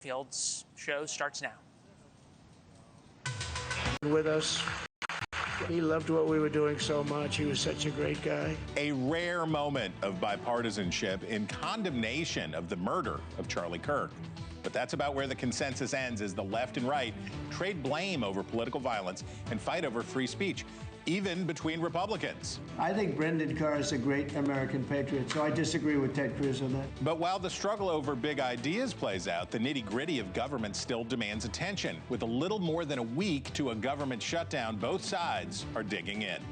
Field's show starts now. With us. He loved what we were doing so much. He was such a great guy. A rare moment of bipartisanship in condemnation of the murder of Charlie Kirk. But that's about where the consensus ends as the left and right trade blame over political violence and fight over free speech, even between Republicans. I think Brendan Carr is a great American patriot, so I disagree with Ted Cruz on that. But while the struggle over big ideas plays out, the nitty-gritty of government still demands attention. With a little more than a week to a government shutdown, both sides are digging in.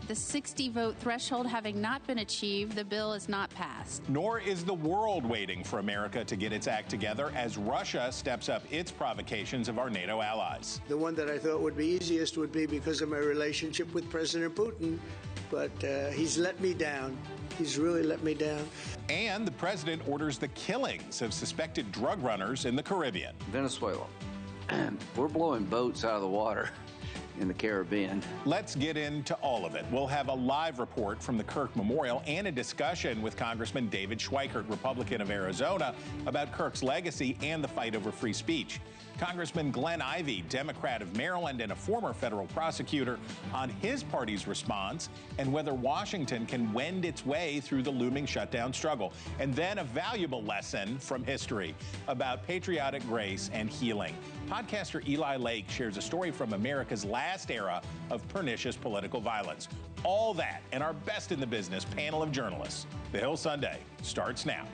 The 60-vote threshold having not been achieved, the bill is not passed. Nor is the world waiting for America to get its act together as Russia steps up its provocations of our NATO allies. The one that I thought would be easiest would be because of my relationship with President Putin, but he's let me down. He's really let me down. And the president orders the killings of suspected drug runners in the Caribbean. Venezuela. We're blowing boats out of the water in the Caribbean. Let's get into all of it. We'll have a live report from the Kirk Memorial and a discussion with Congressman David Schwikert, Republican of Arizona, about Kirk's legacy and the fight over free speech. Congressman Glenn Ivey, Democrat of Maryland and a former federal prosecutor, on his party's response and whether Washington can wend its way through the looming shutdown struggle. And then a valuable lesson from history about patriotic grace and healing. Podcaster Eli Lake shares a story from America's last era of pernicious political violence. All that and our best in the business panel of journalists. The Hill Sunday starts now.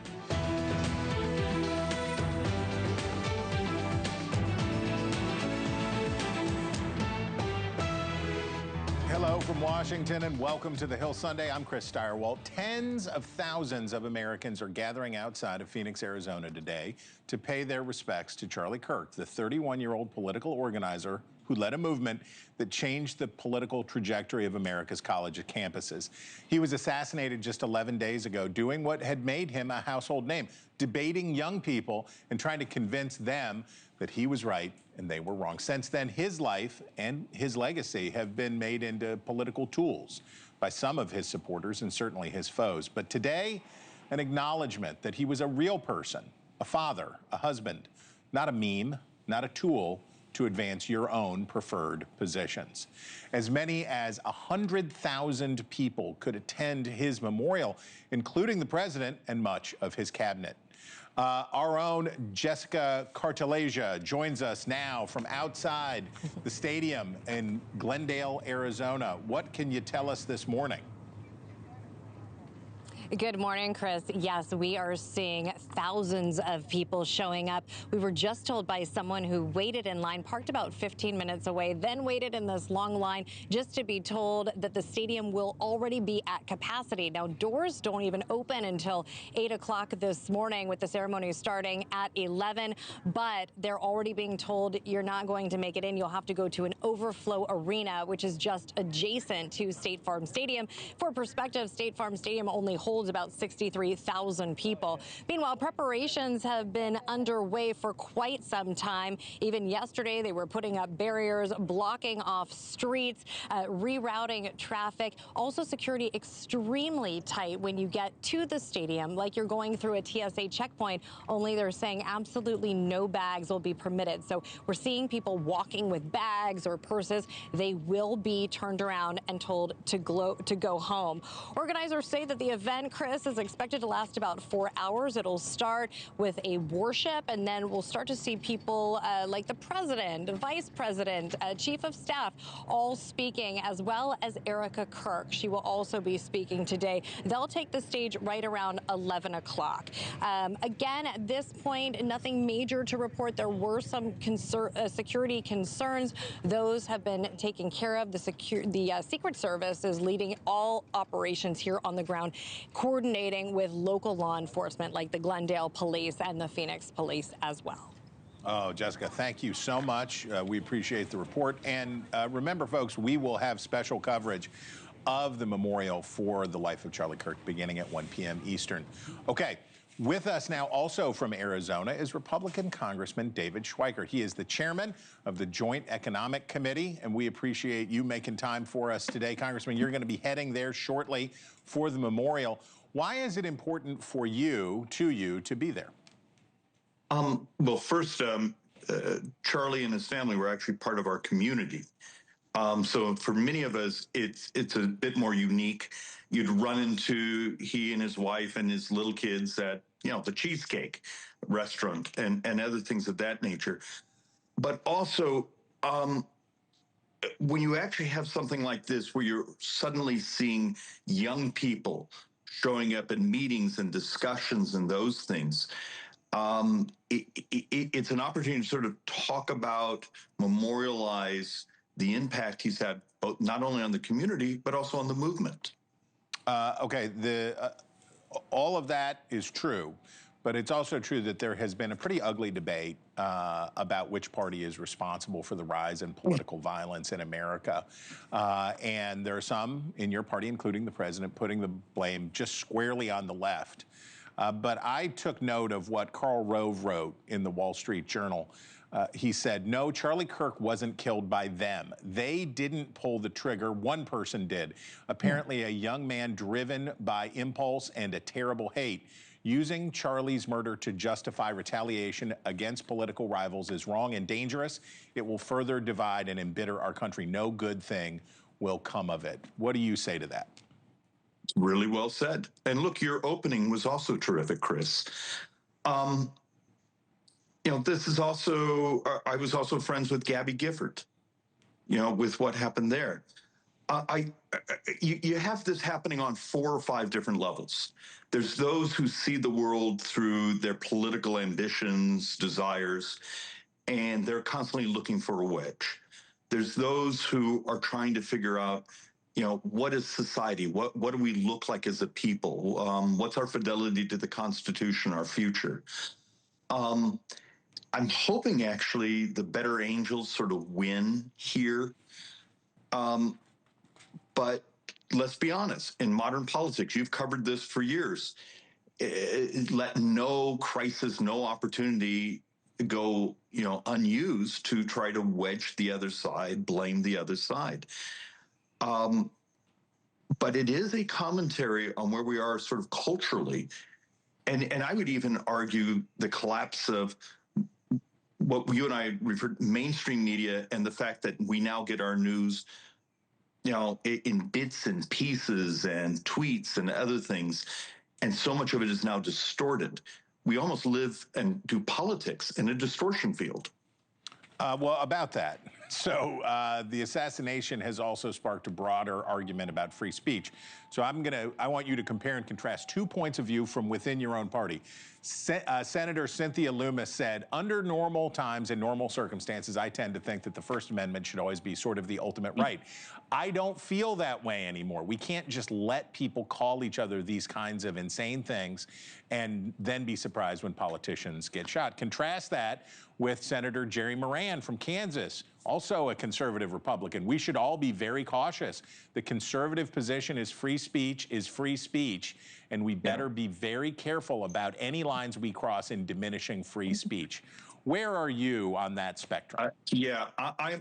Hello from Washington and welcome to the Hill Sunday. I'm Chris Stirewalt. Tens of thousands of Americans are gathering outside of Phoenix, Arizona today to pay their respects to Charlie Kirk, the 31-year-old political organizer who led a movement that changed the political trajectory of America's college campuses. He was assassinated just 11 days ago, doing what had made him a household name, debating young people and trying to convince them that he was right and they were wrong. Since then, his life and his legacy have been made into political tools by some of his supporters and certainly his foes. But today, an acknowledgement that he was a real person, a father, a husband, not a meme, not a tool to advance your own preferred positions. As many as 100,000 people could attend his memorial, including the president and much of his cabinet. Our own Jessica Cartalasia joins us now from outside the stadium in Glendale, Arizona. What can you tell us this morning? Good morning, Chris. Yes, we are seeing thousands of people showing up. We were just told by someone who waited in line, parked about 15 minutes away, then waited in this long line just to be told that the stadium will already be at capacity. Now, doors don't even open until 8 o'clock this morning, with the ceremony starting at 11. But they're already being told you're not going to make it in. You'll have to go to an overflow arena, which is just adjacent to State Farm Stadium. For perspective, State Farm Stadium only holds about 63,000 people. Meanwhile, preparations have been underway for quite some time. Even yesterday, they were putting up barriers, blocking off streets, rerouting traffic. Also, security extremely tight when you get to the stadium, like you're going through a TSA checkpoint, only they're saying absolutely no bags will be permitted. So we're seeing people walking with bags or purses. They will be turned around and told to go home. Organizers say that the event, Chris, is expected to last about 4 hours. It'll start with a worship, and then we'll start to see people like the president, vice president, chief of staff, all speaking, as well as Erica Kirk. She will also be speaking today. They'll take the stage right around 11 o'clock. Again, at this point, nothing major to report. There were some security concerns. Those have been taken care of. The Secret Service is leading all operations here on the ground, coordinating with local law enforcement like the Glendale Police and the Phoenix Police as well. Oh, Jessica, thank you so much. We appreciate the report. And remember, folks, we will have special coverage of the memorial for the life of Charlie Kirk beginning at 1 p.m. Eastern. Okay. With us now also from Arizona is Republican Congressman David Schwikert. He is the chairman of the Joint Economic Committee, and we appreciate you making time for us today. Congressman, you're going to be heading there shortly for the memorial. Why is it important for you to be there? Well, first, Charlie and his family were actually part of our community. So for many of us, it's a bit more unique. You'd run into he and his wife and his little kids at, the Cheesecake restaurant and other things of that nature. But also, when you actually have something like this, where you're suddenly seeing young people showing up in meetings and discussions and those things, it's an opportunity to sort of talk about, memorialize the impact he's had, both not only on the community, but also on the movement. Okay, all of that is true, but it's also true that there has been a pretty ugly debate about which party is responsible for the rise in political violence in America. And there are some in your party, including the president, putting the blame just squarely on the left. But I took note of what Karl Rove wrote in the Wall Street Journal. He said, no, Charlie Kirk wasn't killed by them. They didn't pull the trigger. One person did. Apparently a young man driven by impulse and a terrible hate. Using Charlie's murder to justify retaliation against political rivals is wrong and dangerous. It will further divide and embitter our country. No good thing will come of it. What do you say to that? Really well said. And look, your opening was also terrific, Chris. This is also, I was also friends with Gabby Gifford, with what happened there. You have this happening on 4 or 5 different levels. There's those who see the world through their political ambitions, desires, and they're constantly looking for a wedge. There's those who are trying to figure out, what is society? What do we look like as a people? What's our fidelity to the Constitution, our future? I'm hoping actually the better angels sort of win here. But let's be honest, in modern politics, you've covered this for years. Let no crisis, no opportunity go, unused to try to wedge the other side, blame the other side. But it is a commentary on where we are sort of culturally. And I would even argue the collapse of what you and I referred to, mainstream media, and the fact that we now get our news, in bits and pieces and tweets and other things. And so much of it is now distorted. We almost live and do politics in a distortion field. Well, about that. So the assassination has also sparked a broader argument about free speech. So I want you to compare and contrast 2 points of view from within your own party. Senator Cynthia Loomis said, under normal times and normal circumstances, I tend to think that the First Amendment should always be sort of the ultimate right. I don't feel that way anymore. We can't just let people call each other these kinds of insane things and then be surprised when politicians get shot. Contrast that with Senator Jerry Moran from Kansas, also a conservative Republican. We should all be very cautious. The conservative position is free speech, and we better be very careful about any lines we cross in diminishing free speech. Where are you on that spectrum?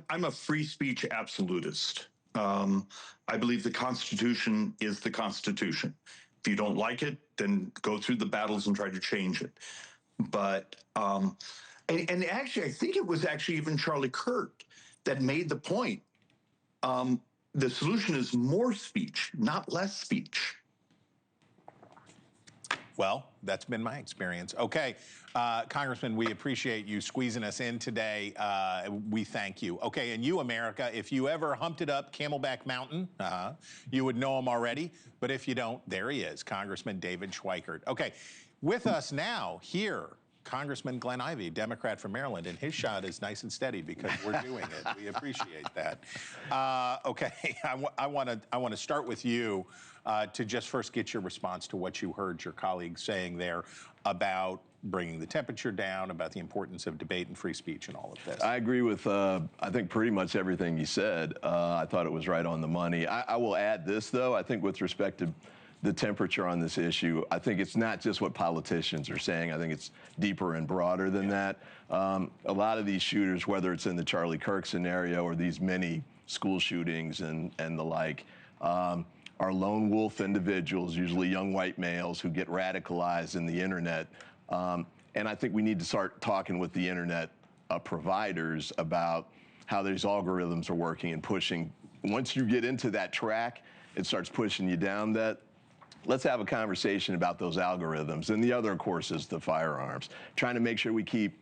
I'm a free speech absolutist. I believe the Constitution is the Constitution. If you don't like it, then go through the battles and try to change it. But and actually, I think it was actually even Charlie Kirk that made the point. The solution is more speech, not less speech. Well, that's been my experience. Okay, Congressman, we appreciate you squeezing us in today. We thank you. Okay, and you, America, if you ever humped it up Camelback Mountain, you would know him already. But if you don't, there he is, Congressman David Schwikert. Okay, with us now here, Congressman Glenn Ivey, Democrat from Maryland, and his shot is nice and steady because we're doing it. We appreciate that. Okay, I want to start with you to just first get your response to what you heard your colleagues saying there about bringing the temperature down, about the importance of debate and free speech and all of this. I agree with, I think, pretty much everything you said. I thought it was right on the money. I will add this, though. I think with respect to the temperature on this issue, I think it's not just what politicians are saying. I think it's deeper and broader than that. A lot of these shooters, whether it's in the Charlie Kirk scenario or these many school shootings and the like, are lone wolf individuals, usually young white males who get radicalized in the internet. And I think we need to start talking with the internet providers about how these algorithms are working and pushing. Once you get into that track, it starts pushing you down that. Let's have a conversation about those algorithms. And the other, of course, is the firearms. Trying to make sure we keep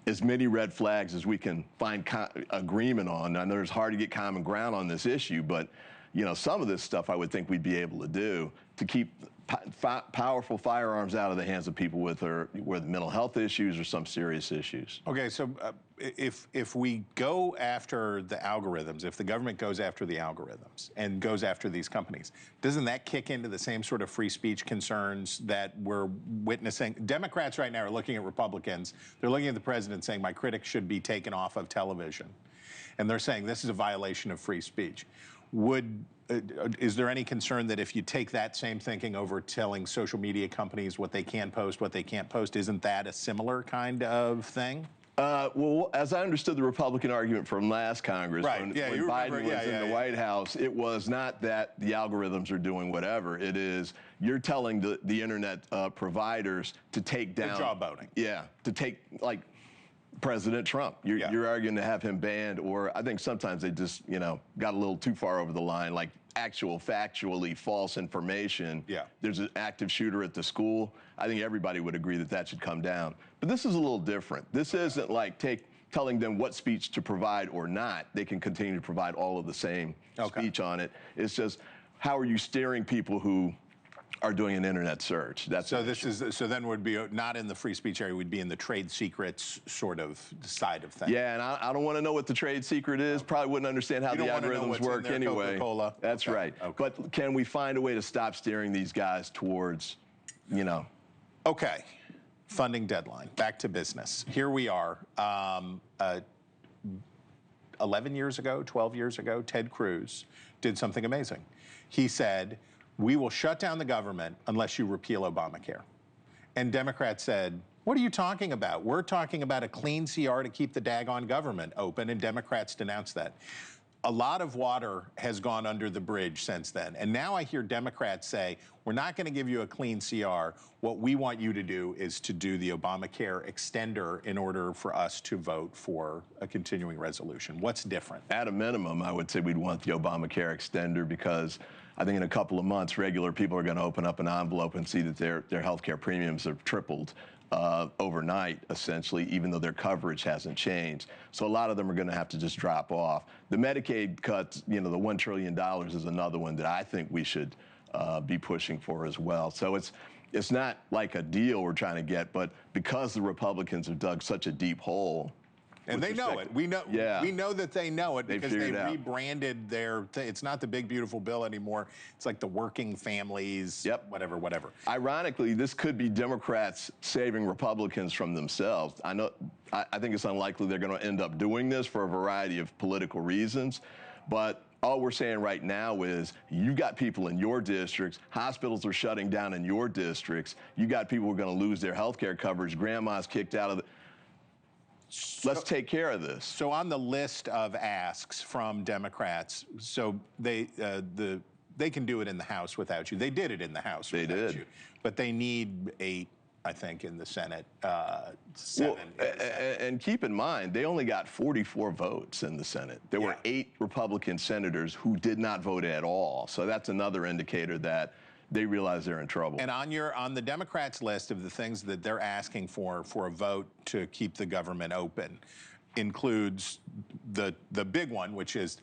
as many red flags as we can find agreement on. I know it's hard to get common ground on this issue, but you know, some of this stuff I would think we'd be able to do to keep powerful firearms out of the hands of people with mental health issues or some serious issues. Okay, so if we go after the algorithms, if the government goes after the algorithms and goes after these companies, doesn't that kick into the same sort of free speech concerns that we're witnessing? Democrats right now are looking at Republicans. They're looking at the president saying, my critics should be taken off of television. And they're saying this is a violation of free speech. Is there any concern that if you take that same thinking over telling social media companies what they can post, what they can't post, isn't that a similar kind of thing? Well, as I understood the Republican argument from last Congress, right. when Biden was in the White House, it was not that the algorithms are doing whatever. It is you're telling the internet providers to take down. Jaw boning. Yeah, to take, like, President Trump. You're arguing to have him banned, or I think sometimes they just, you know, got a little too far over the line, like factually false information. Yeah. There's an active shooter at the school. I think everybody would agree that that should come down. But this is a little different. This isn't like telling them what speech to provide or not. They can continue to provide all of the same speech on it. It's just, how are you steering people who are doing an internet search? That's so then would be not in the free speech area, would be in the trade secrets sort of side of things. Yeah, and I don't want to know what the trade secret is. Probably wouldn't understand how the algorithms work anyway. Coca-Cola. That's right. Okay. But can we find a way to stop steering these guys towards, you know? Okay, funding deadline. Back to business. Here we are. 11 years ago, 12 years ago, Ted Cruz did something amazing. He said, we will shut down the government unless you repeal Obamacare. And Democrats said, what are you talking about? We're talking about a clean CR to keep the daggone government open, and Democrats denounced that. A lot of water has gone under the bridge since then. And now I hear Democrats say, we're not going to give you a clean CR. What we want you to do is to do the Obamacare extender in order for us to vote for a continuing resolution. What's different? At a minimum, I would say we'd want the Obamacare extender, because I think in a couple of months, regular people are going to open up an envelope and see that their health care premiums have tripled overnight, essentially, even though their coverage hasn't changed. So a lot of them are going to have to just drop off. The Medicaid cuts, you know, the $1 trillion is another one that I think we should be pushing for as well. So it's not like a deal we're trying to get, but because the Republicans have dug such a deep hole. And they know it. We know that they know it because they rebranded their. It's not the big beautiful bill anymore. It's like the working families. Yep. Whatever. Ironically, this could be Democrats saving Republicans from themselves. I think it's unlikely they're going to end up doing this for a variety of political reasons, but all we're saying right now is you've got people in your districts, hospitals are shutting down in your districts, you got people who are going to lose their health care coverage, grandma's kicked out of the. Let's take care of this. So on the list of asks from Democrats, so they can do it in the House without you. They did it in the House without you. But they need 8, I think, in the Senate, 7. Well, and keep in mind, they only got 44 votes in the Senate. There were 8 Republican senators who did not vote at all. So that's another indicator that they realize they're in trouble. And on the Democrats' list of the things that they're asking for a vote to keep the government open includes the big one, which is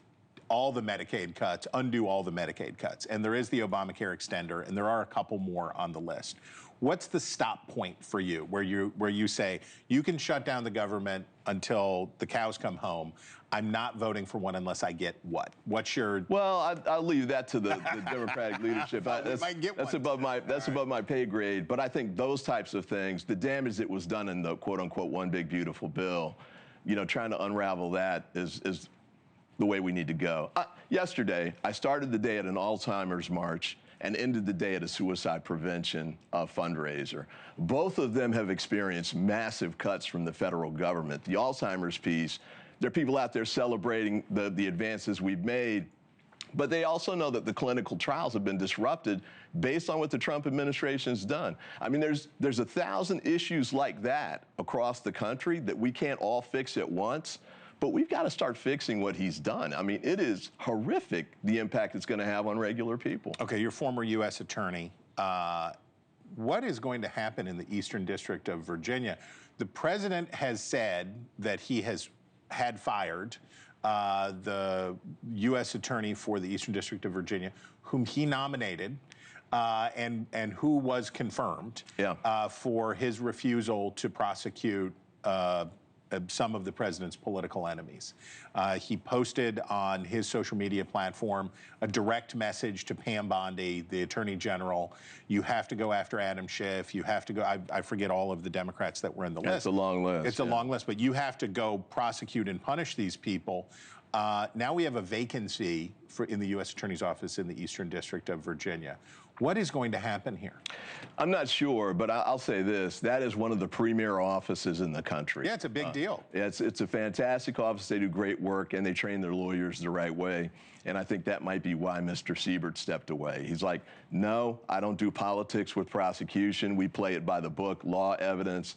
all the Medicaid cuts, undo all the Medicaid cuts. And there is the Obamacare extender, and there are a couple more on the list. What's the stop point for you where you say you can shut down the government until the cows come home? I'm not voting for one unless I get what? What's your? Well, I'll leave that to the Democratic leadership. That's above my pay grade. But I think those types of things, the damage that was done in the quote unquote one big beautiful bill, you know, trying to unravel that is the way we need to go. Yesterday, I started the day at an Alzheimer's march and ended the day at a suicide prevention fundraiser. Both of them have experienced massive cuts from the federal government. The Alzheimer's piece, there are people out there celebrating the advances we've made. But they also know that the clinical trials have been disrupted based on what the Trump administration has done. I mean, there's 1,000 issues like that across the country that we can't all fix at once. But we've got to start fixing what he's done. I mean, it is horrific, the impact it's going to have on regular people. Okay, you're former U.S. attorney. What is going to happen in the Eastern District of Virginia? The president has said that he has had fired the U.S. attorney for the Eastern District of Virginia, whom he nominated and who was confirmed for his refusal to prosecute some of the president's political enemies. He posted on his social media platform a direct message to Pam Bondi, the Attorney General. You have to go after Adam Schiff. You have to go, I forget all of the Democrats that were in the list. It's a long list. It's a long list, but you have to go prosecute and punish these people. Now we have a vacancy in the U.S. Attorney's Office in the Eastern District of Virginia. What is going to happen here? I'm not sure, but I'll say this. That is one of the premier offices in the country. Yeah, it's a big deal. It's a fantastic office. They do great work, and they train their lawyers the right way. And I think that might be why Mr. Siebert stepped away. He's like, no, I don't do politics with prosecution. We play it by the book, law, evidence.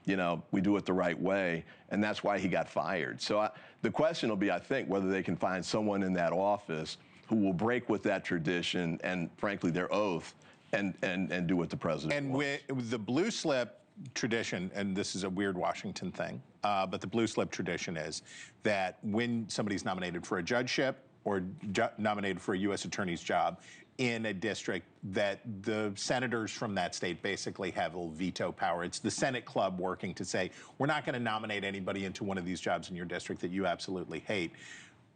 You know, we do it the right way. And that's why he got fired. So the question will be, I think, whether they can find someone in that office who will break with that tradition and, frankly, their oath and do what the president wants. And with the blue slip tradition, and this is a weird Washington thing, but the blue slip tradition is that when somebody's nominated for a judgeship or nominated for a U.S. attorney's job in a district, that the senators from that state basically have a veto power. It's the Senate club working to say, we're not going to nominate anybody into one of these jobs in your district that you absolutely hate.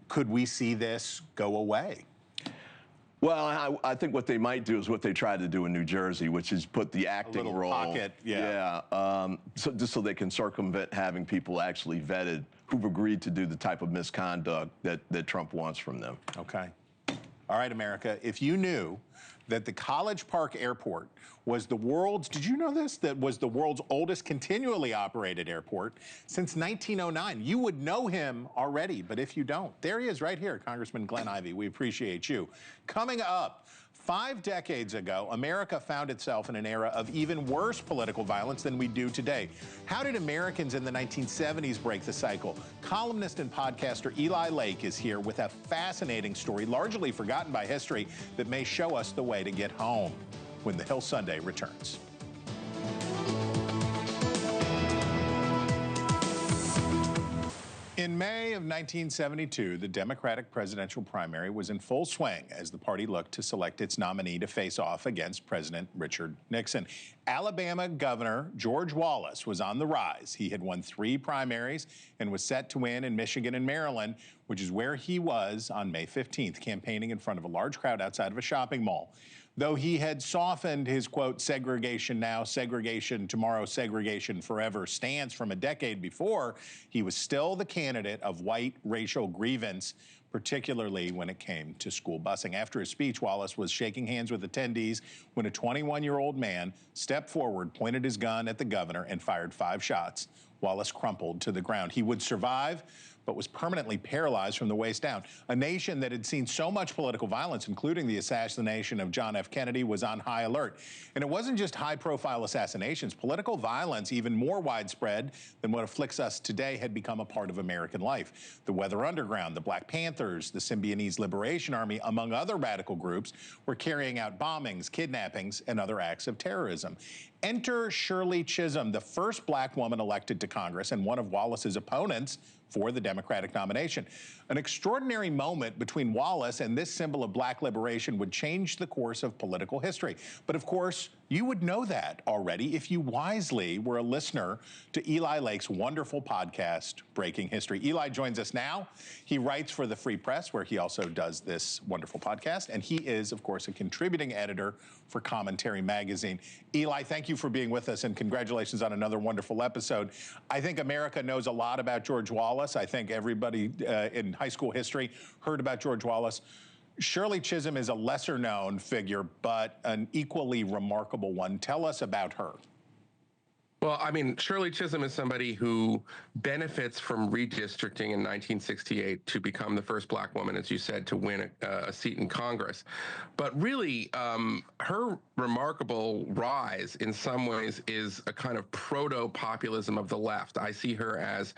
Could we see this go away? Well, I think what they might do is what they tried to do in New Jersey, which is put the acting role. Pocket, so just so they can circumvent having people actually vetted who've agreed to do the type of misconduct that Trump wants from them. Okay. All right, America, if you knew that the College Park Airport was the world's, did you know this? That was the world's oldest continually operated airport since 1909. You would know him already, but if you don't, there he is right here, Congressman Glenn Ivey. We appreciate you. Coming up, 5 decades ago, America found itself in an era of even worse political violence than we do today. How did Americans in the 1970s break the cycle? Columnist and podcaster Eli Lake is here with a fascinating story, largely forgotten by history, that may show us the way to get home when the Hill Sunday returns. In May of 1972, the Democratic presidential primary was in full swing as the party looked to select its nominee to face off against President Richard Nixon. Alabama Governor George Wallace was on the rise. He had won 3 primaries and was set to win in Michigan and Maryland, which is where he was on May 15th, campaigning in front of a large crowd outside of a shopping mall. Though he had softened his, quote, segregation now, segregation tomorrow, segregation forever stance from a decade before, he was still the candidate of white racial grievance, particularly when it came to school busing. After his speech, Wallace was shaking hands with attendees when a 21-year-old man stepped forward, pointed his gun at the governor, and fired 5 shots. Wallace crumpled to the ground. He would survive, but was permanently paralyzed from the waist down. A nation that had seen so much political violence, including the assassination of John F. Kennedy, was on high alert. And it wasn't just high-profile assassinations. Political violence, even more widespread than what afflicts us today, had become a part of American life. The Weather Underground, the Black Panthers, the Symbionese Liberation Army, among other radical groups, were carrying out bombings, kidnappings, and other acts of terrorism. Enter Shirley Chisholm, the first black woman elected to Congress and one of Wallace's opponents for the Democratic nomination. An extraordinary moment between Wallace and this symbol of black liberation would change the course of political history. But of course, you would know that already if you wisely were a listener to Eli Lake's wonderful podcast, Breaking History. Eli joins us now. He writes for the Free Press, where he also does this wonderful podcast. And he is, of course, a contributing editor for Commentary Magazine. Eli, thank you for being with us, and congratulations on another wonderful episode. I think America knows a lot about George Wallace. I think everybody in high school history heard about George Wallace. Shirley Chisholm is a lesser-known figure, but an equally remarkable one. Tell us about her. Well, I mean, Shirley Chisholm is somebody who benefits from redistricting in 1968 to become the first black woman, as you said, to win a seat in Congress. But really, her remarkable rise in some ways is a kind of proto-populism of the left. I see her as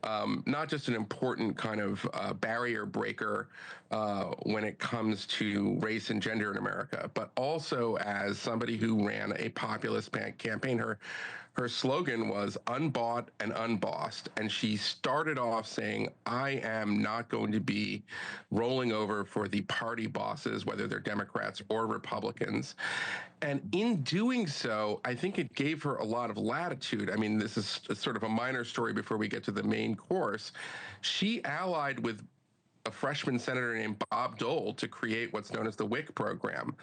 not just an important kind of barrier breaker when it comes to race and gender in America, but also as somebody who ran a populist campaign. Her slogan was unbought and unbossed. And she started off saying, I am not going to be rolling over for the party bosses, whether they're Democrats or Republicans. And in doing so, I think it gave her a lot of latitude. I mean, this is sort of a minor story before we get to the main course. She allied with a freshman senator named Bob Dole to create what's known as the WIC program.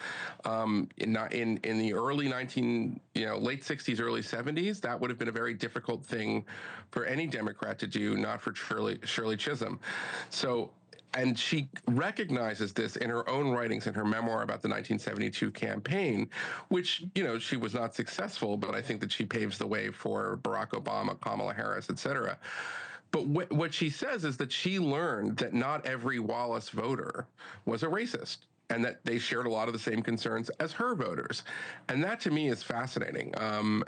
In the early late 60s, early 70s, that would have been a very difficult thing for any Democrat to do, not for Shirley Chisholm. So, and she recognizes this in her own writings in her memoir about the 1972 campaign, which, she was not successful, but I think that she paves the way for Barack Obama, Kamala Harris, et cetera. But what she says is that she learned that not every Wallace voter was a racist and that they shared a lot of the same concerns as her voters. And that to me is fascinating.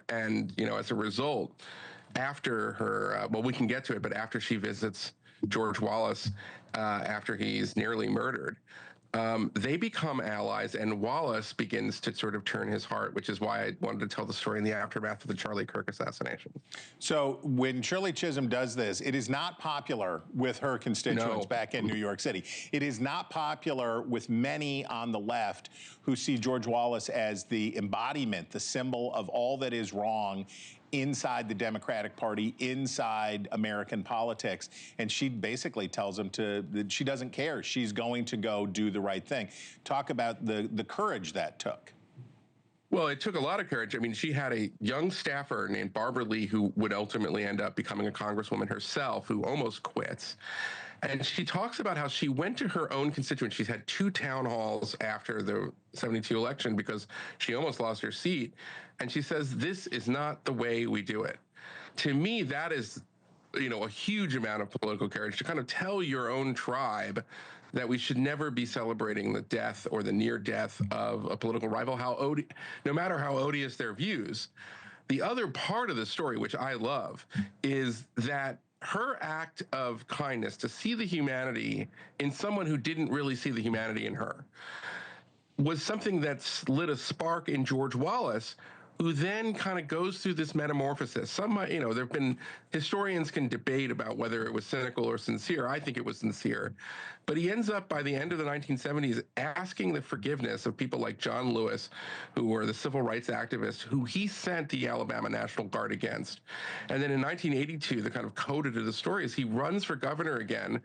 And, as a result, after her, we can get to it, but after she visits George Wallace after he's nearly murdered, they become allies, and Wallace begins to sort of turn his heart, which is why I wanted to tell the story in the aftermath of the Charlie Kirk assassination. So when Shirley Chisholm does this, it is not popular with her constituents back in New York City. It is not popular with many on the left who see George Wallace as the embodiment, the symbol of all that is wrong inside the Democratic Party, inside American politics. And she basically tells him that she doesn't care. She's going to go do the right thing. Talk about the courage that took. Well, it took a lot of courage. I mean, she had a young staffer named Barbara Lee who would ultimately end up becoming a congresswoman herself, who almost quits. And she talks about how she went to her own constituents. She's had 2 town halls after the 72 election because she almost lost her seat. And she says, this is not the way we do it. To me, that is, a huge amount of political courage to kind of tell your own tribe that we should never be celebrating the death or the near death of a political rival, no matter how odious their views. The other part of the story, which I love, is that her act of kindness to see the humanity in someone who didn't really see the humanity in her was something that lit a spark in George Wallace, who then kind of goes through this metamorphosis. There have been, historians can debate about whether it was cynical or sincere. I think it was sincere. But he ends up, by the end of the 1970s, asking the forgiveness of people like John Lewis, who were the civil rights activists, who he sent the Alabama National Guard against. And then in 1982, the kind of coda to the story is he runs for governor again,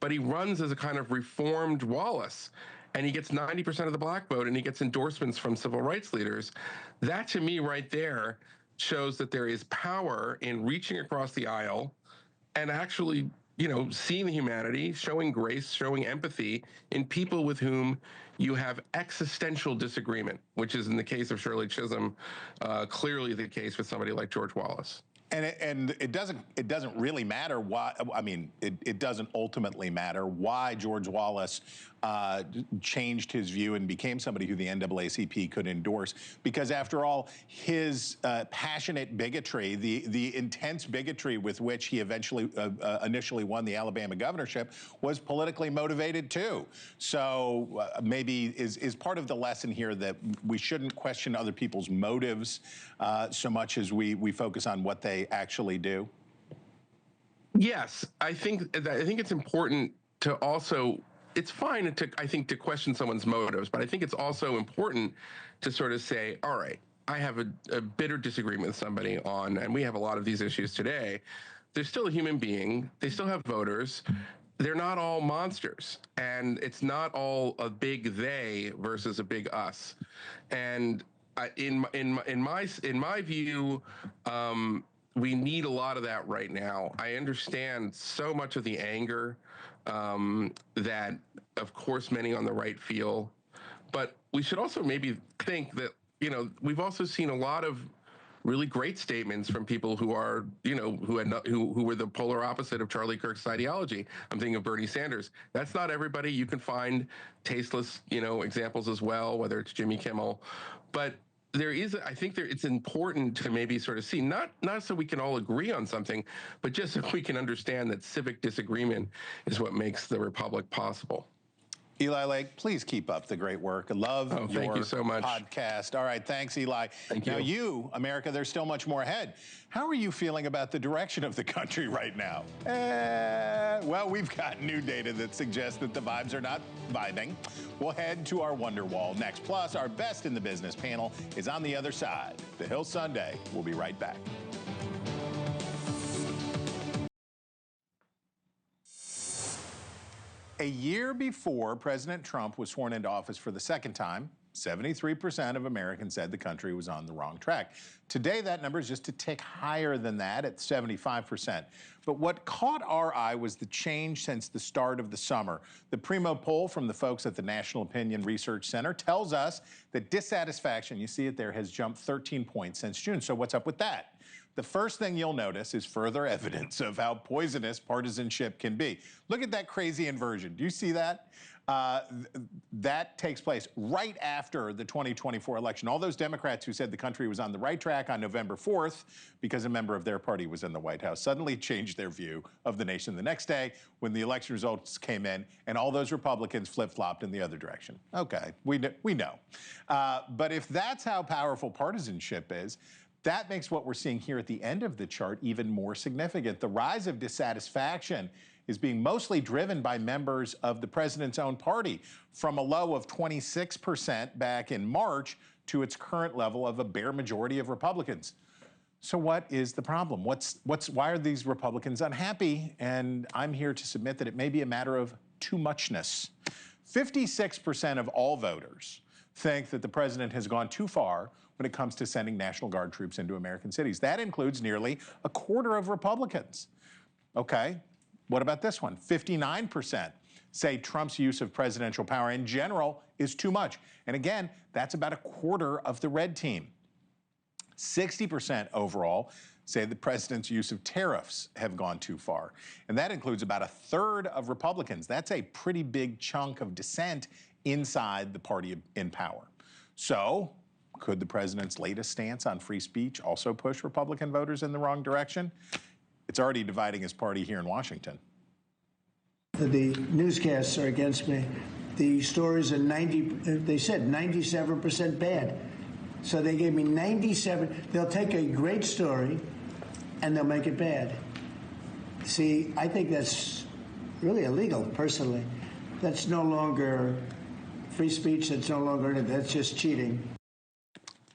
but he runs as a kind of reformed Wallace. And he gets 90% of the black vote, and he gets endorsements from civil rights leaders. That, to me, right there, shows that there is power in reaching across the aisle and actually, seeing the humanity, showing grace, showing empathy in people with whom you have existential disagreement, which is, in the case of Shirley Chisholm, clearly the case with somebody like George Wallace. And it doesn't really matter why. I mean, it doesn't ultimately matter why George Wallace changed his view and became somebody who the NAACP could endorse, because after all, his passionate bigotry, the intense bigotry with which he eventually initially won the Alabama governorship, was politically motivated too. So maybe is part of the lesson here that we shouldn't question other people's motives so much as we focus on what they actually do? Yes, I think it's important to also. It's fine to question someone's motives, but I think it's also important to sort of say, all right, I have a bitter disagreement with somebody on, and we have a lot of these issues today. They're still a human being. They still have voters. They're not all monsters, and it's not all a big they versus a big us. And in my view, we need a lot of that right now. I understand so much of the anger that, of course, many on the right feel, but we should also maybe think that, we've also seen a lot of really great statements from people who are, who were the polar opposite of Charlie Kirk's ideology. I'm thinking of Bernie Sanders. That's not everybody. You can find tasteless, examples as well, whether it's Jimmy Kimmel, but I think it's important to maybe sort of see, not so we can all agree on something, but just so we can understand that civic disagreement is what makes the republic possible. Eli Lake, please keep up the great work. I love your thank you so much. podcast. All right, thanks, Eli. Thank you. Now you, America, there's still much more ahead. How are you feeling about the direction of the country right now? Well, we've got new data that suggests that the vibes are not vibing. We'll head to our wonder wall next. Plus, our best in the business panel is on the other side. The Hill Sunday. We'll be right back. A year before President Trump was sworn into office for the second time, 73% of Americans said the country was on the wrong track. Today, that number is just a tick higher than that at 75%. But what caught our eye was the change since the start of the summer. The Primo poll from the folks at the National Opinion Research Center tells us that dissatisfaction, you see it there, has jumped 13 points since June. So what's up with that? The first thing you'll notice is further evidence of how poisonous partisanship can be. Look at that crazy inversion. Do you see that? That takes place right after the 2024 election. All those Democrats who said the country was on the right track on November 4th because a member of their party was in the White House suddenly changed their view of the nation the next day when the election results came in and all those Republicans flip-flopped in the other direction. Okay, we know. But if that's how powerful partisanship is, that makes what we're seeing here at the end of the chart even more significant. The rise of dissatisfaction is being mostly driven by members of the president's own party, from a low of 26% back in March to its current level of a bare majority of Republicans. So what is the problem? Why are these Republicans unhappy? And I'm here to submit that it may be a matter of too muchness. 56% of all voters think that the president has gone too far when it comes to sending National Guard troops into American cities. That includes nearly a quarter of Republicans. Okay, what about this one? 59% say Trump's use of presidential power in general is too much. And again, that's about a quarter of the red team. 60% overall say the president's use of tariffs have gone too far. And that includes about a third of Republicans. That's a pretty big chunk of dissent inside the party in power. So, could the president's latest stance on free speech also push Republican voters in the wrong direction? It's already dividing his party here in Washington. The newscasts are against me. The stories are they said 97% bad. So they gave me 97. They'll take a great story and they'll make it bad. See, I think that's really illegal, personally. That's no longer free speech. That's no longer, that's just cheating.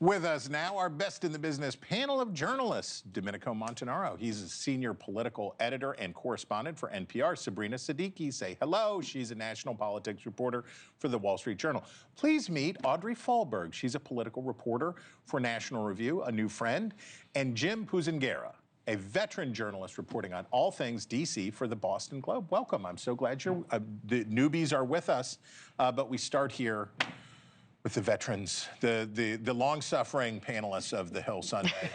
With us now, our best in the business panel of journalists, Domenico Montanaro. He's a senior political editor and correspondent for NPR. Sabrina Siddiqui, say hello. She's a national politics reporter for the Wall Street Journal. Please meet Audrey Fahlberg. She's a political reporter for National Review, a new friend. And Jim Puzangara, a veteran journalist reporting on all things D.C. for the Boston Globe. Welcome. I'm so glad the newbies are with us. But we start here with the veterans, the long-suffering panelists of the Hill Sunday.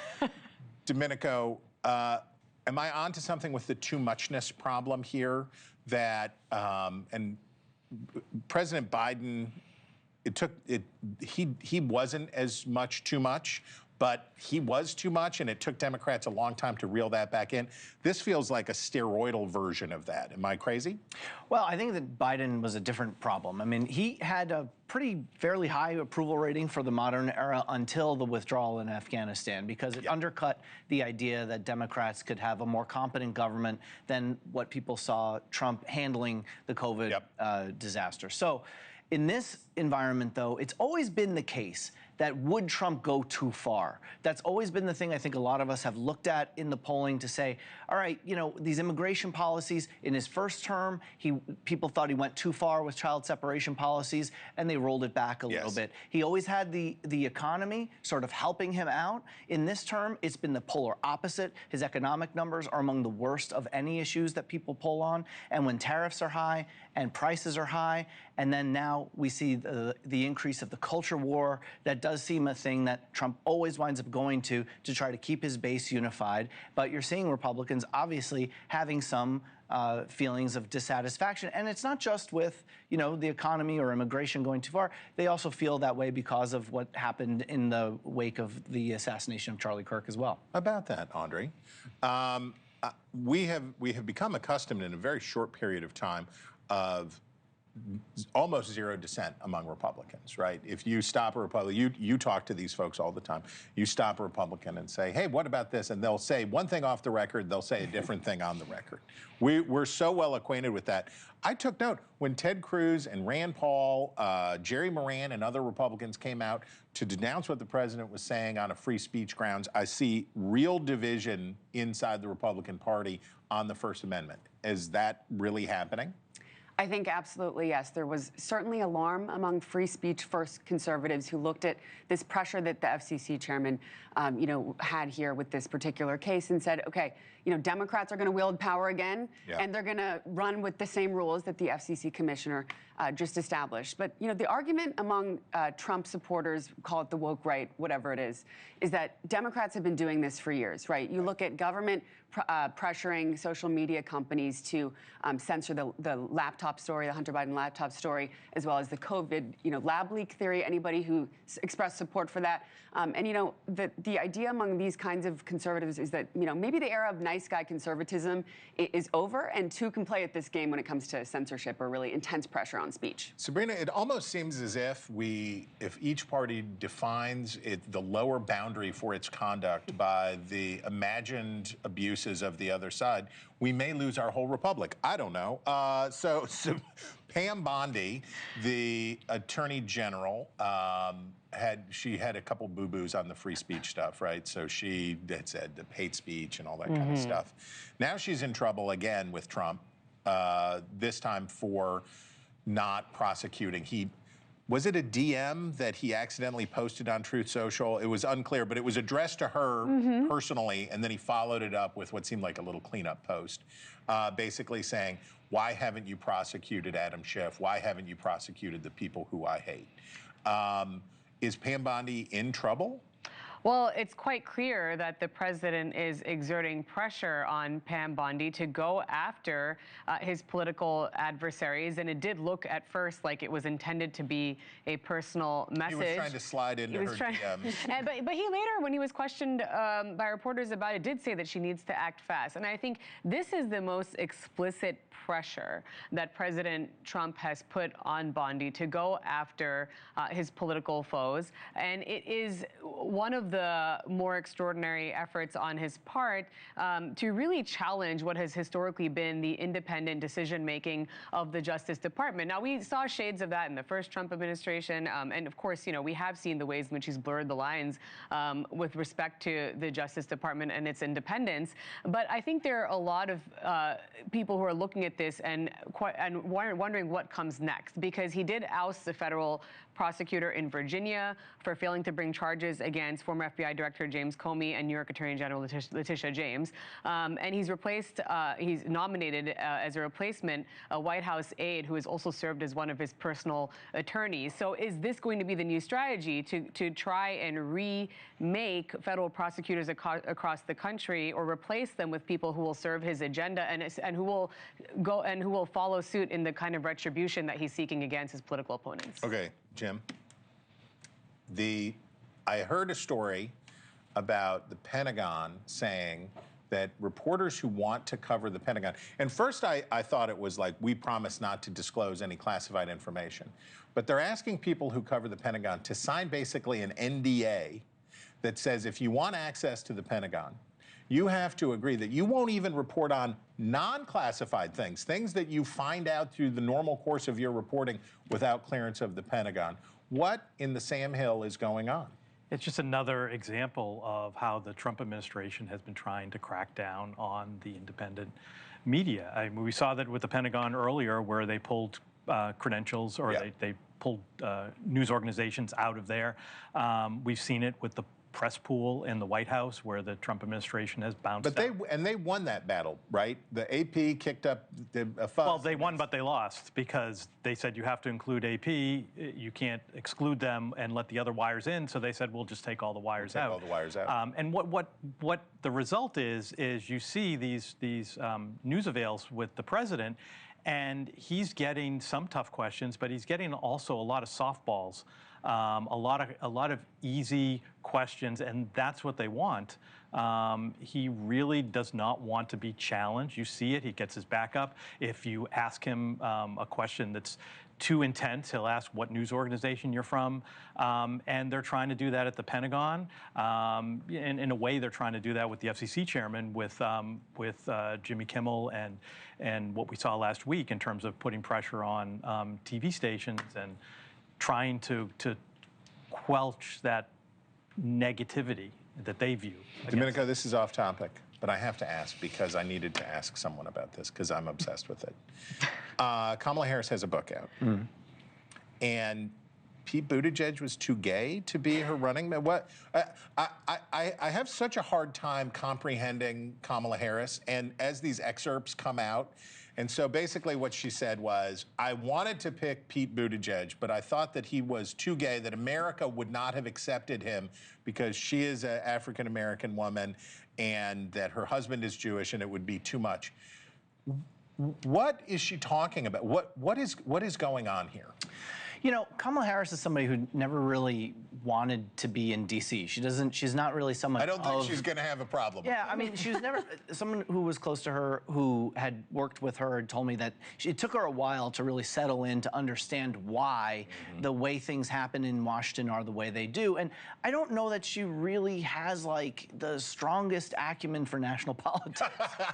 Domenico, am I on to something with the too muchness problem here? That and President Biden, he wasn't as much too much, but he was too much, and it took Democrats a long time to reel that back in. This feels like a steroidal version of that. Am I crazy? Well, I think that Biden was a different problem. I mean, he had a fairly high approval rating for the modern era until the withdrawal in Afghanistan, because it undercut the idea that Democrats could have a more competent government than what people saw Trump handling the COVID disaster. So in this environment, though, it's always been the case that would Trump go too far? That's always been the thing I think a lot of us have looked at in the polling to say, all right, these immigration policies, in his first term, people thought he went too far with child separation policies, and they rolled it back a little bit. He always had the economy sort of helping him out. In this term, it's been the polar opposite. His economic numbers are among the worst of any issues that people poll on. And when tariffs are high and prices are high, and then now we see the increase of the culture war that does seem a thing that Trump always winds up going to try to keep his base unified. But you're seeing Republicans obviously having some feelings of dissatisfaction. And it's not just with, the economy or immigration going too far. They also feel that way because of what happened in the wake of the assassination of Charlie Kirk as well. About that, Andre, we have become accustomed in a very short period of time of almost zero dissent among Republicans, right? If you stop a Republican, you talk to these folks all the time. You stop a Republican and say, hey, what about this? And they'll say one thing off the record, they'll say a different thing on the record. We're so well acquainted with that. I took note when Ted Cruz and Rand Paul, Jerry Moran and other Republicans came out to denounce what the president was saying on a free speech grounds. I see real division inside the Republican Party on the First Amendment. Is that really happening? I think absolutely, yes. There was certainly alarm among free speech first conservatives who looked at this pressure that the FCC chairman, had here with this particular case and said, okay, Democrats are going to wield power again, and they're going to run with the same rules that the FCC commissioner just established. But, the argument among Trump supporters, call it the woke right, whatever it is that Democrats have been doing this for years, right? You look at government pressuring social media companies to censor the laptop story, the Hunter Biden laptop story, as well as the COVID, lab leak theory, anybody who expressed support for that. The idea among these kinds of conservatives is that, maybe the era of nice guy conservatism is over, and two can play at this game when it comes to censorship or really intense pressure on speech. Sabrina, it almost seems as if each party defines the lower boundary for its conduct by the imagined abuses of the other side, we may lose our whole republic. I don't know. So Pam Bondi, the Attorney General, had a couple boo-boos on the free speech stuff, right? So she had said the hate speech and all that kind of stuff. Now she's in trouble again with Trump, this time for not prosecuting. Was it a DM that he accidentally posted on Truth Social? It was unclear, but it was addressed to her personally, and then he followed it up with what seemed like a little cleanup post, basically saying, why haven't you prosecuted Adam Schiff? Why haven't you prosecuted the people who I hate? Is Pam Bondi in trouble? Well, it's quite clear that the president is exerting pressure on Pam Bondi to go after his political adversaries, and it did look at first like it was intended to be a personal message. He was trying to slide into her DMs. But he later, when he was questioned by reporters about it, did say that she needs to act fast. And I think this is the most explicit pressure that President Trump has put on Bondi to go after his political foes. And it is one of the more extraordinary efforts on his part to really challenge what has historically been the independent decision-making of the Justice Department. Now, we saw shades of that in the first Trump administration. And of course, we have seen the ways in which he's blurred the lines with respect to the Justice Department and its independence. But I think there are a lot of people who are looking at this and wondering what comes next, because he did oust the federal prosecutor in Virginia for failing to bring charges against former FBI Director James Comey and New York Attorney General Letitia James. And he's nominated as a replacement a White House aide who has also served as one of his personal attorneys. So is this going to be the new strategy to try and remake federal prosecutors across the country, or replace them with people who will serve his agenda and who will follow suit in the kind of retribution that he's seeking against his political opponents? Okay, Jim. I heard a story about the Pentagon saying that reporters who want to cover the Pentagon, and first I thought it was like, we promise not to disclose any classified information, but they're asking people who cover the Pentagon to sign basically an NDA that says if you want access to the Pentagon, you have to agree that you won't even report on non-classified things that you find out through the normal course of your reporting without clearance of the Pentagon. What in the Sam Hill is going on? It's just another example of how the Trump administration has been trying to crack down on the independent media. I mean, we saw that with the Pentagon earlier, where they pulled credentials, or they pulled news organizations out of there. We've seen it with the press pool in the White House where the Trump administration has bounced But they won that battle, right? The AP kicked up a fuss. Well, they won, but they lost because they said you have to include AP. You can't exclude them and let the other wires in. So they said we'll just take all the wires out. All the wires out. And what the result is you see these news avails with the president, and he's getting some tough questions, but he's getting also a lot of softballs. A lot of easy questions, and that's what they want. He really does not want to be challenged. You see it. He gets his back up. If you ask him a question that's too intense, he'll ask what news organization you're from. And they're trying to do that at the Pentagon. In a way, they're trying to do that with the FCC chairman, with Jimmy Kimmel and what we saw last week in terms of putting pressure on TV stations and trying to quelch that negativity that they view. Domenico, this is off topic, but I have to ask because I needed to ask someone about this because I'm obsessed with it. Kamala Harris has a book out, and Pete Buttigieg was too gay to be her running mate. What? I have such a hard time comprehending Kamala Harris, and as these excerpts come out. And so basically what she said was, I wanted to pick Pete Buttigieg, but I thought that he was too gay, that America would not have accepted him because she is an African-American woman and that her husband is Jewish and it would be too much. What is she talking about? What is going on here? You know, Kamala Harris is somebody who never really wanted to be in D.C. She's not really someone I don't think she's going to have a problem. Yeah, I mean, she was never, someone who was close to her, who had worked with her, had told me that it took her a while to really settle in, to understand why the way things happen in Washington are the way they do. And I don't know that she really has, like, the strongest acumen for national politics.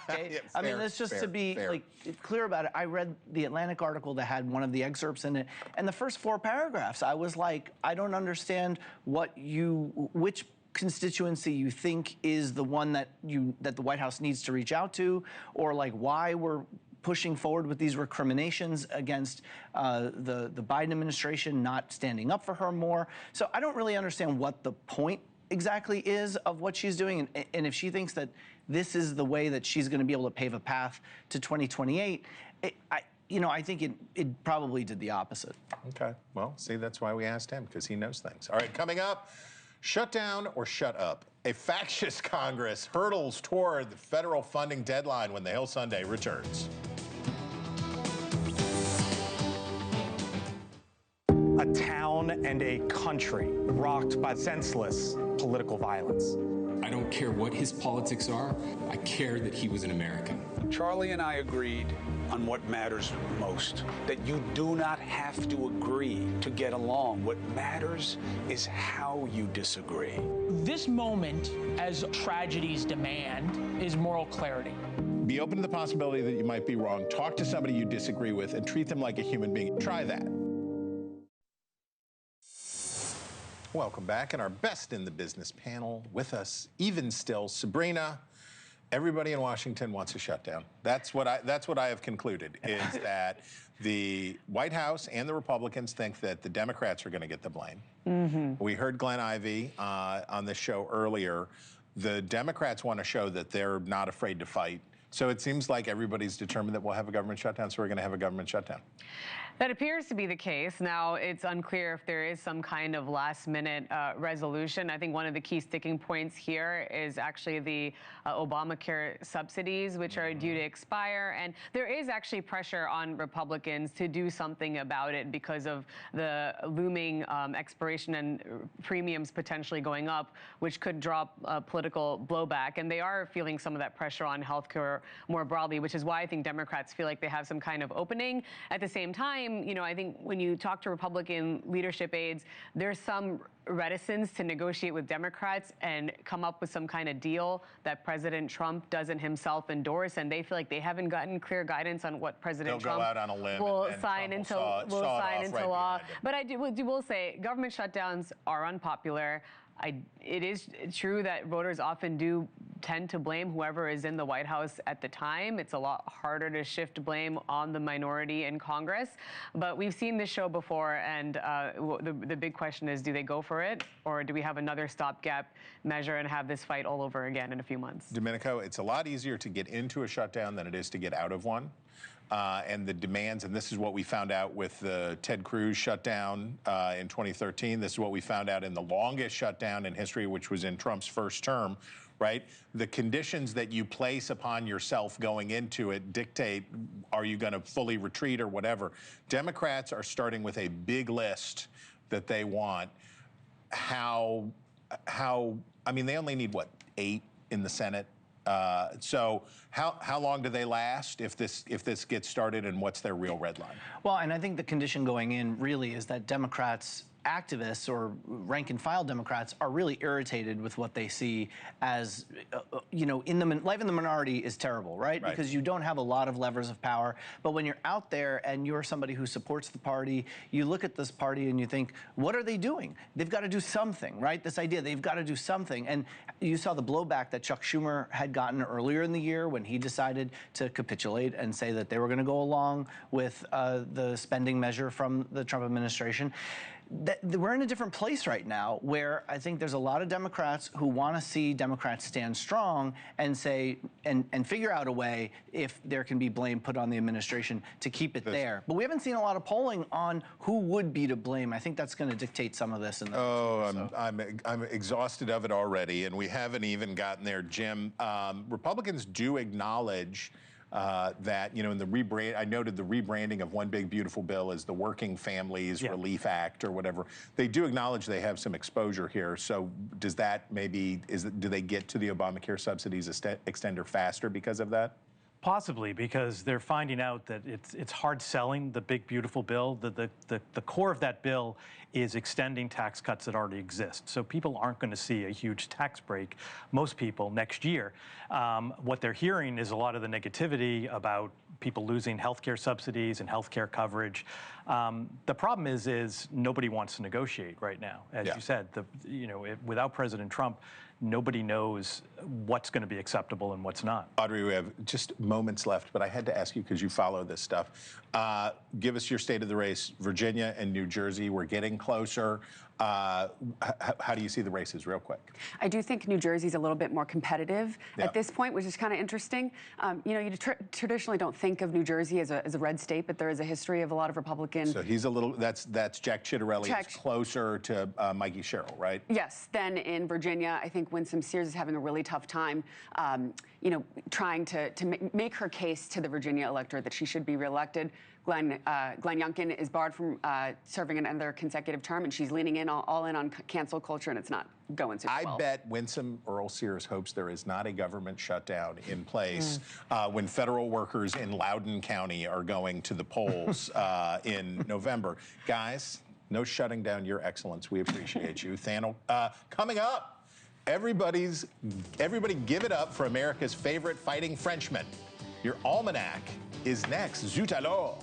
Okay? Yeah, I mean, that's just to be like clear about it. I read the Atlantic article that had one of the excerpts in it, and the first 4 paragraphs, I was like, I don't understand which constituency you think is the one that the White House needs to reach out to, or like why we're pushing forward with these recriminations against the Biden administration not standing up for her more. So I don't really understand what the point exactly is of what she's doing, and if she thinks that this is the way that she's going to be able to pave a path to 2028, I think it probably did the opposite. Okay, well, see, that's why we asked him, because he knows things. All right, coming up, shut down or shut up? A factious Congress hurdles toward the federal funding deadline when the Hill Sunday returns. A town and a country rocked by senseless political violence. I don't care what his politics are. I care that he was an American. Charlie and I agreed on what matters most, that you do not have to agree to get along. What matters is how you disagree. This moment, as tragedies demand, is moral clarity. Be open to the possibility that you might be wrong. Talk to somebody you disagree with and treat them like a human being. Try that. Welcome back, and our best in the business panel with us, even still, Sabrina. Everybody in Washington wants a shutdown. That's what I have concluded, is that the White House and the Republicans think that the Democrats are going to get the blame. We heard Glenn Ivey on the show earlier. The Democrats want to show that they're not afraid to fight. So it seems like everybody's determined that we'll have a government shutdown, so we're going to have a government shutdown. That appears to be the case. Now, it's unclear if there is some kind of last-minute resolution. I think one of the key sticking points here is actually the Obamacare subsidies, which are due to expire. And there is actually pressure on Republicans to do something about it because of the looming expiration and premiums potentially going up, which could drop political blowback. And they are feeling some of that pressure on healthcare more broadly, which is why I think Democrats feel like they have some kind of opening. At the same time, I think when you talk to Republican leadership aides, there's some reticence to negotiate with Democrats and come up with some kind of deal that President Trump doesn't himself endorse, and they feel like they haven't gotten clear guidance on what President Trump will sign into law. But I will say government shutdowns are unpopular. It is true that voters often do tend to blame whoever is in the White House at the time. It's a lot harder to shift blame on the minority in Congress. But we've seen this show before, and the big question is, do they go for it, or do we have another stopgap measure and have this fight all over again in a few months? Domenico, it's a lot easier to get into a shutdown than it is to get out of one. And the demands, and this is what we found out with the Ted Cruz shutdown in 2013. This is what we found out in the longest shutdown in history, which was in Trump's first term, right? The conditions that you place upon yourself going into it dictate, are you going to fully retreat or whatever? Democrats are starting with a big list that they want. I mean, they only need, what, 8 in the Senate? So how long do they last if this gets started, and what's their real red line? Well, and I think the condition going in really is that Democrats, activists or rank and file Democrats, are really irritated with what they see as, life in the minority is terrible, right? Because you don't have a lot of levers of power. But when you're out there and you're somebody who supports the party, you look at this party and you think, what are they doing? They've got to do something, right? This idea, they've got to do something. And you saw the blowback that Chuck Schumer had gotten earlier in the year when he decided to capitulate and say that they were going to go along with the spending measure from the Trump administration. We're in a different place right now, where I think there's a lot of Democrats who want to see Democrats stand strong and say and figure out a way, if there can be blame put on the administration, to keep it there. But we haven't seen a lot of polling on who would be to blame. I think that's going to dictate some of this. I'm exhausted of it already, and we haven't even gotten there, Jim. Republicans do acknowledge that, in the rebrand, I noted the rebranding of One Big Beautiful Bill as the Working Families Relief Act or whatever. They do acknowledge they have some exposure here. So does that do they get to the Obamacare subsidies extender faster because of that? Possibly, because they're finding out that it's hard selling the big, beautiful bill. The core of that bill is extending tax cuts that already exist. So people aren't going to see a huge tax break, most people, next year. What they're hearing is a lot of the negativity about people losing health care subsidies and health care coverage. The problem is nobody wants to negotiate right now. As you said, without President Trump, nobody knows what's going to be acceptable and what's not. Audrey, we have just moments left, but I had to ask you, because you follow this stuff. Give us your state of the race. Virginia and New Jersey, we're getting closer. How do you see the races, real quick? I do think New Jersey's a little bit more competitive at this point, which is kind of interesting. You traditionally don't think of New Jersey as a red state, but there is a history of a lot of Republican. So he's a little. That's Jack Ciattarelli. It's closer to Mikey Sherrill, right? Yes. Then in Virginia, I think Winsome Sears is having a really tough time, trying to make her case to the Virginia electorate that she should be reelected. Glenn Youngkin is barred from serving another consecutive term, and she's leaning in all in on cancel culture, and it's not going super well. I bet Winsome Earl Sears hopes there is not a government shutdown in place when federal workers in Loudoun County are going to the polls in November. Guys, no shutting down your excellence. We appreciate you. Thanel, coming up, everybody give it up for America's favorite fighting Frenchman. Your almanac is next. Zut alors.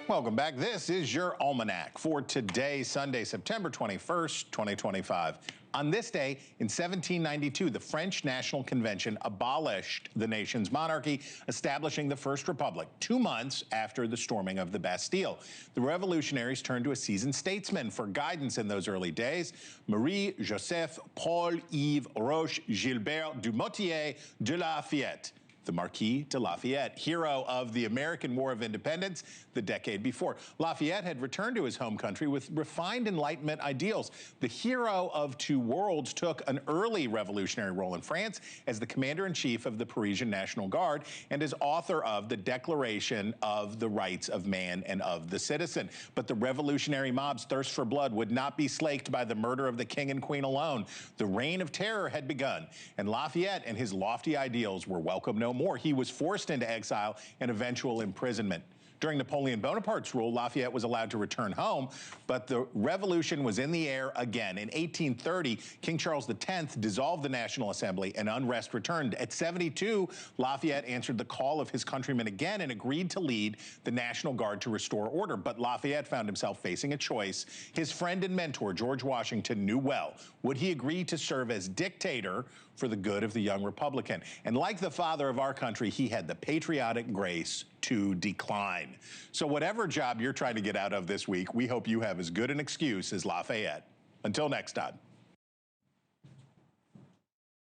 Welcome back. This is your almanac for today, Sunday, September 21st, 2025. On this day, in 1792, the French National Convention abolished the nation's monarchy, establishing the First Republic, 2 months after the storming of the Bastille. The revolutionaries turned to a seasoned statesman for guidance in those early days, Marie-Joseph Paul-Yves Roch Gilbert du Motier de Lafayette, the Marquis de Lafayette, hero of the American War of Independence the decade before. Lafayette had returned to his home country with refined Enlightenment ideals. The hero of two worlds took an early revolutionary role in France as the commander-in-chief of the Parisian National Guard and as author of the Declaration of the Rights of Man and of the Citizen. But the revolutionary mob's thirst for blood would not be slaked by the murder of the king and queen alone. The reign of terror had begun, and Lafayette and his lofty ideals were welcome no more. He was forced into exile and eventual imprisonment. During Napoleon Bonaparte's rule, Lafayette was allowed to return home, but the revolution was in the air again. In 1830, King Charles X dissolved the National Assembly and unrest returned. At 72, Lafayette answered the call of his countrymen again and agreed to lead the National Guard to restore order. But Lafayette found himself facing a choice. His friend and mentor, George Washington, knew well. Would he agree to serve as dictator for the good of the young Republican? And like the father of our country, he had the patriotic grace to decline. So whatever job you're trying to get out of this week, we hope you have as good an excuse as Lafayette. Until next time.